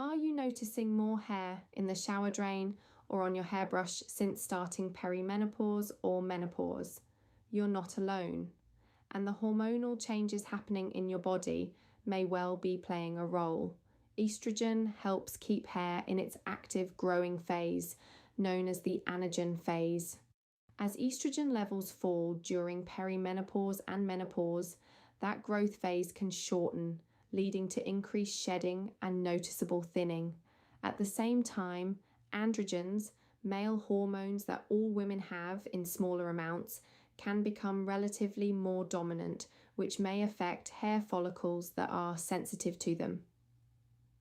Are you noticing more hair in the shower drain or on your hairbrush since starting perimenopause or menopause? You're not alone, and the hormonal changes happening in your body may well be playing a role. Estrogen helps keep hair in its active growing phase, known as the anagen phase. As estrogen levels fall during perimenopause and menopause, that growth phase can shorten, leading to increased shedding and noticeable thinning. At the same time, androgens, male hormones that all women have in smaller amounts, can become relatively more dominant, which may affect hair follicles that are sensitive to them.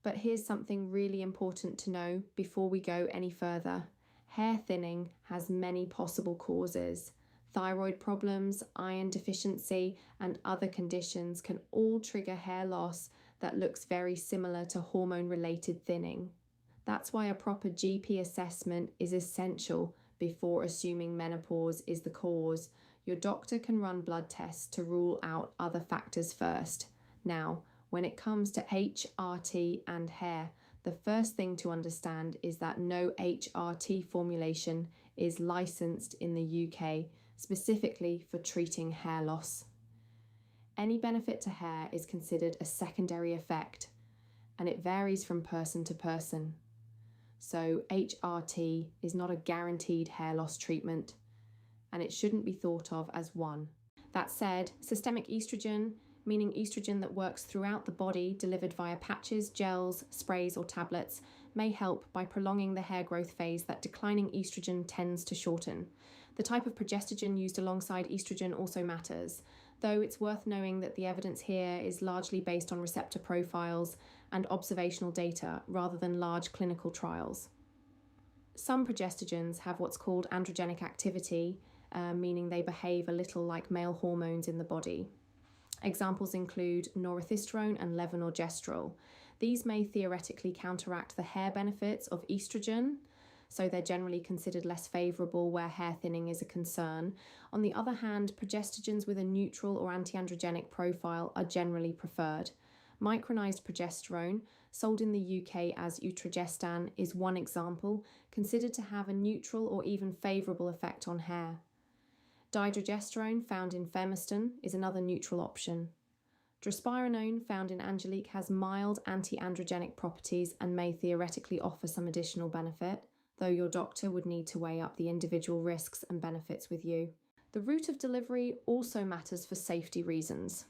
But here's something really important to know before we go any further. Hair thinning has many possible causes. Thyroid problems, iron deficiency, and other conditions can all trigger hair loss that looks very similar to hormone-related thinning. That's why a proper GP assessment is essential before assuming menopause is the cause. Your doctor can run blood tests to rule out other factors first. Now, when it comes to HRT and hair, the first thing to understand is that no HRT formulation is licensed in the UK, specifically for treating hair loss. Any benefit to hair is considered a secondary effect, and it varies from person to person. So HRT is not a guaranteed hair loss treatment, and it shouldn't be thought of as one. That said, systemic estrogen, meaning estrogen that works throughout the body delivered via patches, gels, sprays or tablets, may help by prolonging the hair growth phase that declining estrogen tends to shorten. The type of progestogen used alongside estrogen also matters, though it's worth knowing that the evidence here is largely based on receptor profiles and observational data rather than large clinical trials. Some progestogens have what's called androgenic activity, meaning they behave a little like male hormones in the body. Examples include norethisterone and levonorgestrel. These may theoretically counteract the hair benefits of estrogen, so they're generally considered less favourable where hair thinning is a concern. On the other hand, progestogens with a neutral or anti-androgenic profile are generally preferred. Micronized progesterone, sold in the UK as Utrogestan, is one example, considered to have a neutral or even favourable effect on hair. Dydrogesterone, found in Femiston, is another neutral option. Drospirenone, found in Angelique, has mild anti-androgenic properties and may theoretically offer some additional benefit, though your doctor would need to weigh up the individual risks and benefits with you. The route of delivery also matters for safety reasons.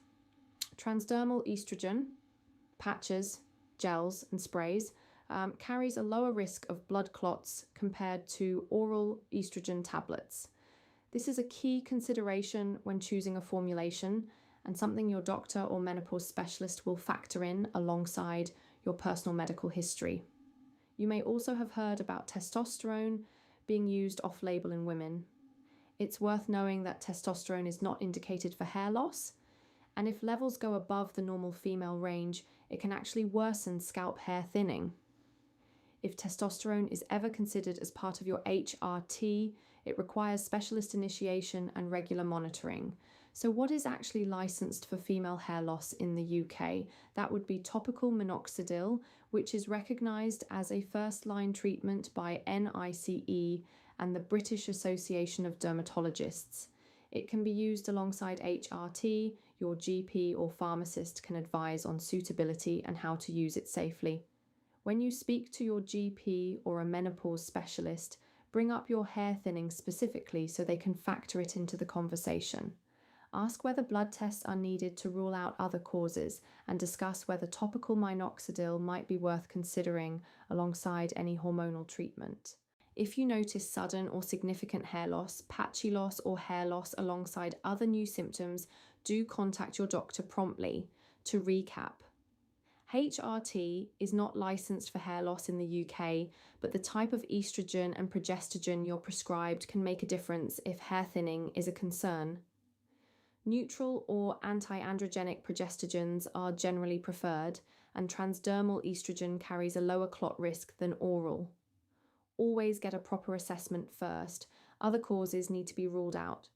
Transdermal estrogen, patches, gels and sprays, carries a lower risk of blood clots compared to oral estrogen tablets. This is a key consideration when choosing a formulation and something your doctor or menopause specialist will factor in alongside your personal medical history. You may also have heard about testosterone being used off-label in women. It's worth knowing that testosterone is not indicated for hair loss, and if levels go above the normal female range, it can actually worsen scalp hair thinning. If testosterone is ever considered as part of your HRT, it requires specialist initiation and regular monitoring. So what is actually licensed for female hair loss in the UK? That would be topical minoxidil, which is recognised as a first-line treatment by NICE and the British Association of Dermatologists. It can be used alongside HRT. Your GP or pharmacist can advise on suitability and how to use it safely. When you speak to your GP or a menopause specialist, bring up your hair thinning specifically so they can factor it into the conversation. Ask whether blood tests are needed to rule out other causes and discuss whether topical minoxidil might be worth considering alongside any hormonal treatment. If you notice sudden or significant hair loss, patchy loss or hair loss alongside other new symptoms, do contact your doctor promptly. To recap, HRT is not licensed for hair loss in the UK, but the type of estrogen and progestogen you're prescribed can make a difference if hair thinning is a concern. Neutral or anti-androgenic progestogens are generally preferred, and transdermal estrogen carries a lower clot risk than oral. Always get a proper assessment first. Other causes need to be ruled out.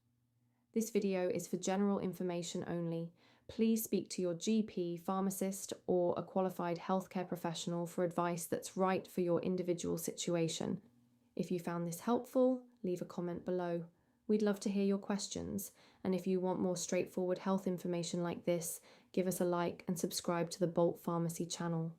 This video is for general information only. Please speak to your GP, pharmacist, or a qualified healthcare professional for advice that's right for your individual situation. If you found this helpful, leave a comment below. We'd love to hear your questions, and if you want more straightforward health information like this, give us a like and subscribe to the Bolt Pharmacy channel.